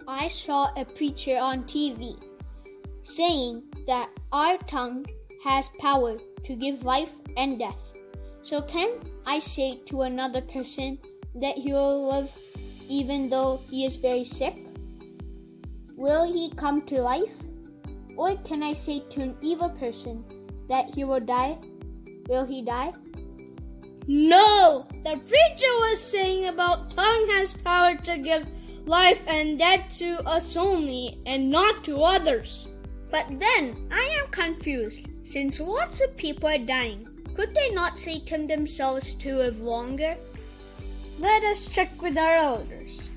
I saw a preacher on TV saying that our tongue has power to give life and death. So can I say to another person that he will live even though he is very sick? Will he come to life? Or can I say to an evil person that he will die? Will he die? No! The preacher was saying about tongue has power to give life and death to us only and not to others. But then I am confused. Since lots of people are dying, could they not say to themselves to live longer? Let us check with our elders.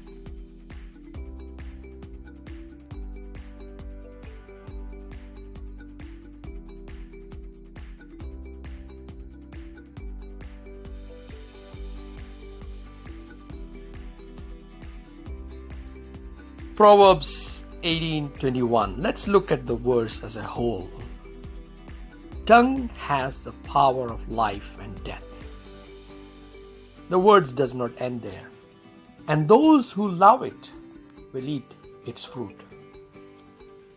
Proverbs 18:21. Let's look at the verse as a whole. Tongue has the power of life and death. The words does not end there. And those who love it will eat its fruit.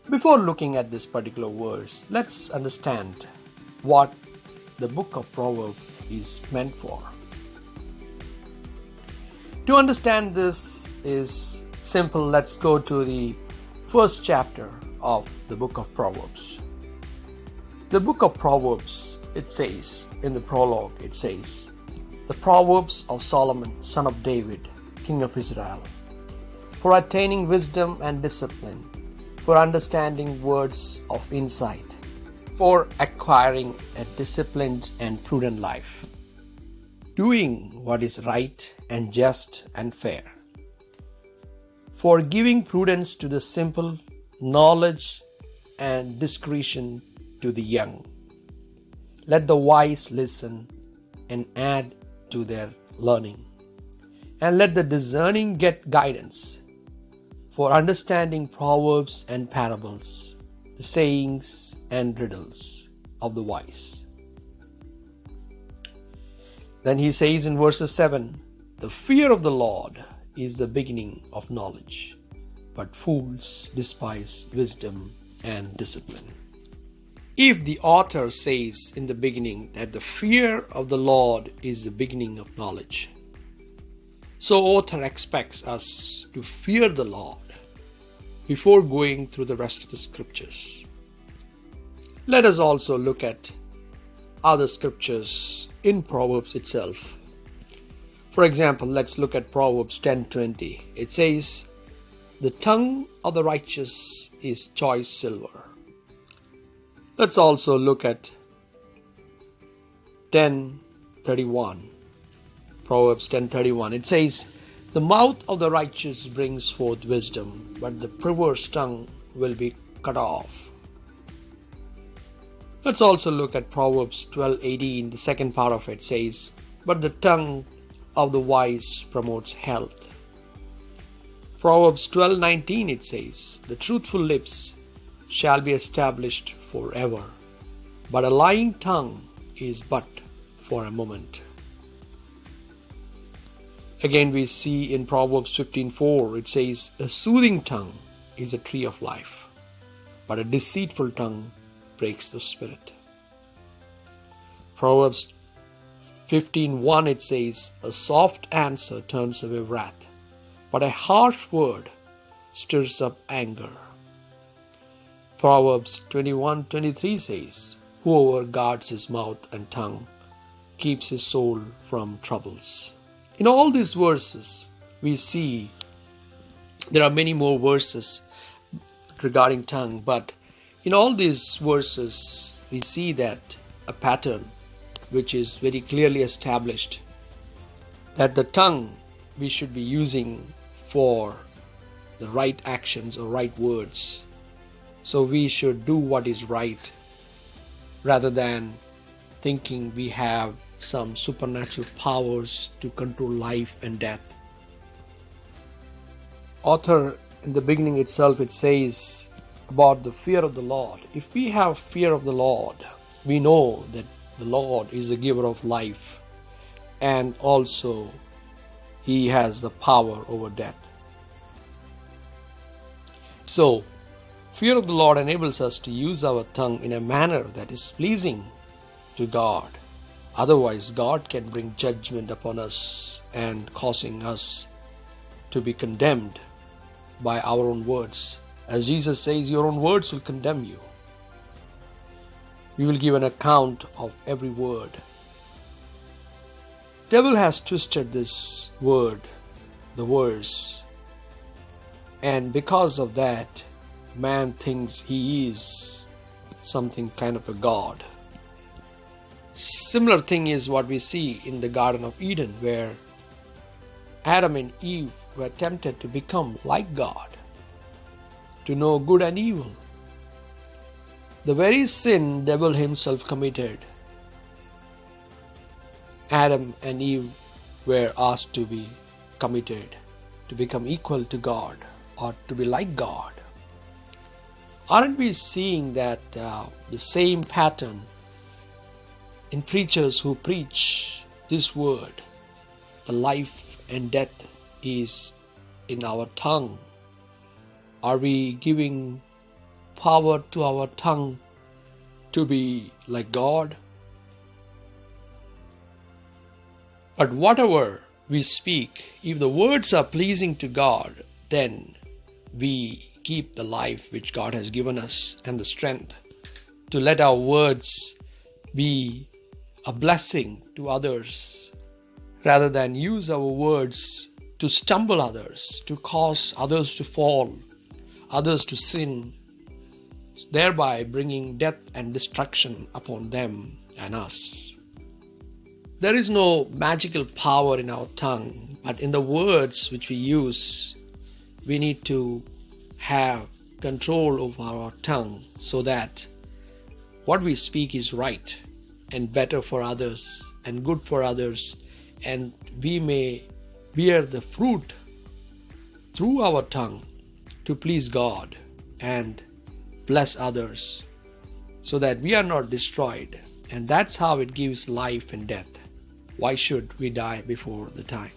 Before looking at this particular verse, let's understand what the book of Proverbs is meant for. To understand this is simple. Let's go to the first chapter of the book of Proverbs. The book of Proverbs, it says, in the prologue, it says, the Proverbs of Solomon, son of David, king of Israel, for attaining wisdom and discipline, for understanding words of insight, for acquiring a disciplined and prudent life, doing what is right and just and fair, for giving prudence to the simple, knowledge and discretion to the young. Let the wise listen and add to their learning, and let the discerning get guidance, for understanding proverbs and parables, the sayings and riddles of the wise. Then he says in verses 7, the fear of the Lord is the beginning of knowledge, but fools despise wisdom and discipline. If the author says in the beginning that the fear of the Lord is the beginning of knowledge, so author expects us to fear the Lord before going through the rest of the scriptures. Let us also look at other scriptures in Proverbs itself. For example, let's look at Proverbs 10:20. It says, the tongue of the righteous is choice silver. Let's also look at 10:31. Proverbs 10:31. It says, the mouth of the righteous brings forth wisdom, but the perverse tongue will be cut off. Let's also look at Proverbs 12:18. The second part of it says, but the tongue of the wise promotes health. Proverbs 12:19 it says, the truthful lips shall be established forever, but a lying tongue is but for a moment. Again we see in Proverbs 15:4 it says, a soothing tongue is a tree of life, but a deceitful tongue breaks the spirit. Proverbs 15:1 it says, a soft answer turns away wrath, but a harsh word stirs up anger. Proverbs 21:23 says, whoever guards his mouth and tongue keeps his soul from troubles. In all these verses, we see there are many more verses regarding tongue, but in all these verses, we see that a pattern which is very clearly established, that the tongue we should be using for the right actions or right words. So we should do what is right rather than thinking we have some supernatural powers to control life and death. Author in the beginning itself, it says about the fear of the Lord. If we have fear of the Lord, we know that the Lord is the giver of life, and also He has the power over death. So, fear of the Lord enables us to use our tongue in a manner that is pleasing to God. Otherwise, God can bring judgment upon us and causing us to be condemned by our own words. As Jesus says, your own words will condemn you. We will give an account of every word. Devil has twisted this word, the verse, and because of that, man thinks he is something kind of a god. Similar thing is what we see in the Garden of Eden, where Adam and Eve were tempted to become like God, to know good and evil. The very sin devil himself committed, Adam and Eve were asked to be committed, to become equal to God or to be like God. Aren't we seeing that the same pattern in preachers who preach this word? The life and death is in our tongue. Are we giving power to our tongue to be like God? But whatever we speak, if the words are pleasing to God, then we keep the life which God has given us and the strength to let our words be a blessing to others, rather than use our words to stumble others, to cause others to fall, others to sin, thereby bringing death and destruction upon them and us. There is no magical power in our tongue, but in the words which we use, we need to have control over our tongue so that what we speak is right and better for others and good for others, and we may bear the fruit through our tongue to please God and bless others so that we are not destroyed. And that's how it gives life and death. Why should we die before the time?